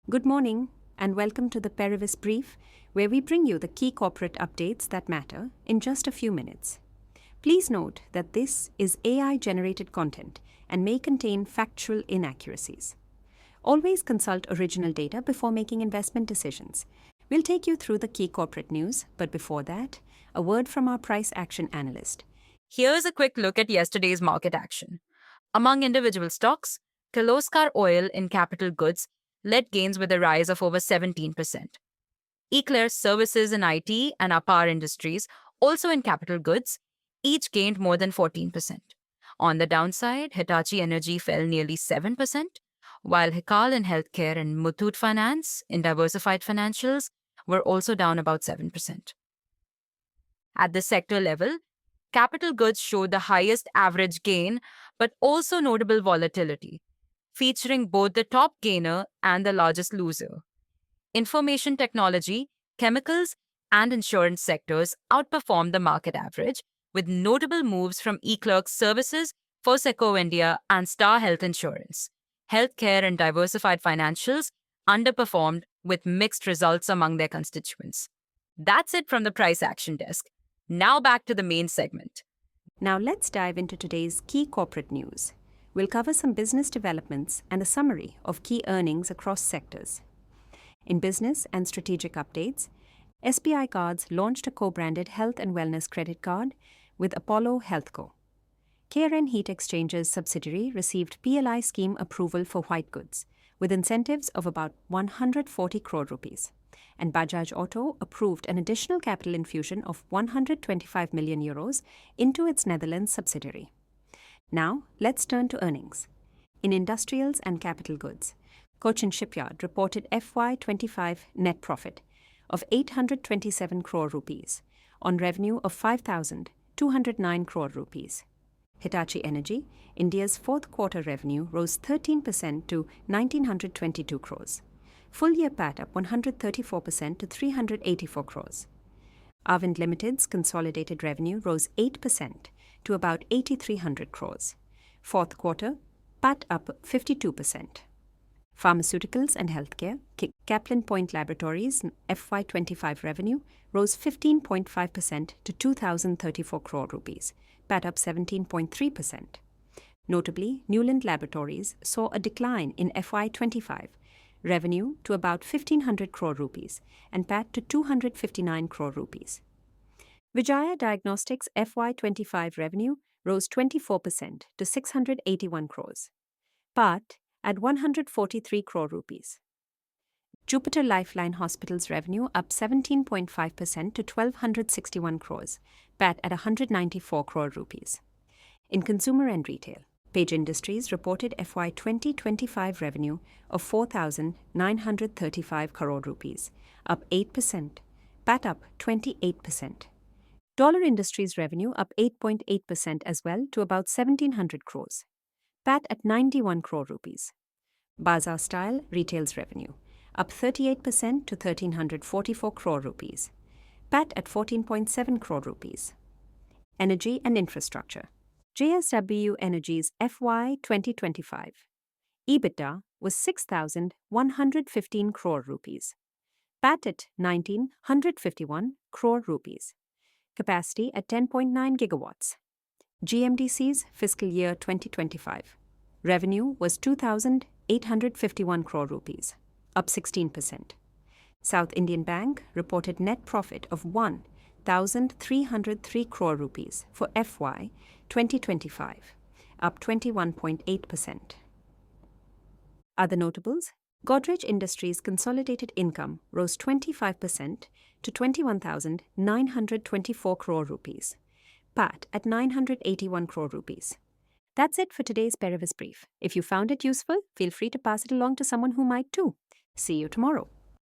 Good morning and welcome to the Perivis Brief, where we bring you the key corporate updates that matter in just a few minutes. Please note that this is AI-generated content and may contain factual inaccuracies. Always consult original data before making investment decisions. We'll take you through the key corporate news, but before that, a word from our price action analyst. Here's a quick look at yesterday's market action. Among individual stocks, Kirloskar Oil in capital goods led gains with a rise of over 17%. Eclair's services in IT and our power industries, also in capital goods, each gained more than 14%. On the downside, Hitachi Energy fell nearly 7%, while Hikal in healthcare and Muthoot Finance in diversified financials were also down about 7%. At the sector level, capital goods showed the highest average gain, but also notable volatility, featuring both the top gainer and the largest loser. Information technology, chemicals, and insurance sectors outperformed the market average, with notable moves from eClerx Services, Foseco India, and Star Health Insurance. Healthcare and diversified financials underperformed with mixed results among their constituents. That's it from the price action desk. Now back to the main segment. Now let's dive into today's key corporate news. We'll cover some business developments and a summary of key earnings across sectors. In business and strategic updates, SBI Cards launched a co-branded health and wellness credit card with Apollo HealthCo. KRN Heat Exchange's subsidiary received PLI scheme approval for white goods, with incentives of about 140 crore rupees. And Bajaj Auto approved an additional capital infusion of 125 million euros into its Netherlands subsidiary. Now, let's turn to earnings. In industrials and capital goods, Cochin Shipyard reported FY25 net profit of 827 crore rupees on revenue of 5,209 crore rupees. Hitachi Energy, India's fourth quarter revenue rose 13% to 1,922 crores. Full-year PAT up 134% to 384 crores. Arvind Limited's consolidated revenue rose 8% to about 8,300 crores. Fourth quarter, PAT up 52%. Pharmaceuticals and healthcare, Kaplan Point Laboratories FY25 revenue rose 15.5% to 2,034 crore rupees, PAT up 17.3%. Notably, Newland Laboratories saw a decline in FY25 revenue to about 1,500 crore rupees and PAT to 259 crore rupees. Vijaya Diagnostics FY25 revenue rose 24% to 681 crores. PAT at 143 crore rupees. Jupiter Lifeline Hospital's revenue up 17.5% to 1,261 crores, PAT at 194 crore rupees. In consumer and retail, Page Industries reported FY 2025 revenue of 4,935 crore rupees, up 8%, PAT up 28%. Dollar Industries revenue up 8.8% as well to about 1,700 crores, PAT at 91 crore rupees. Bazaar Style Retail's revenue up 38% to 1,344 crore rupees, PAT at 14.7 crore rupees. Energy and infrastructure. JSW Energy's FY 2025 EBITDA was 6,115 crore rupees, PAT at 1,951 crore rupees, capacity at 10.9 gigawatts. GMDC's fiscal year 2025 revenue was 2,851 crore rupees, up 16%. South Indian Bank reported net profit of 1,303 crore rupees for FY 2025, up 21.8%. Other notables, Godrej Industries' consolidated income rose 25% to 21,924 crore rupees, PAT at 981 crore rupees. That's it for today's Perivis Brief. If you found it useful, feel free to pass it along to someone who might too. See you tomorrow.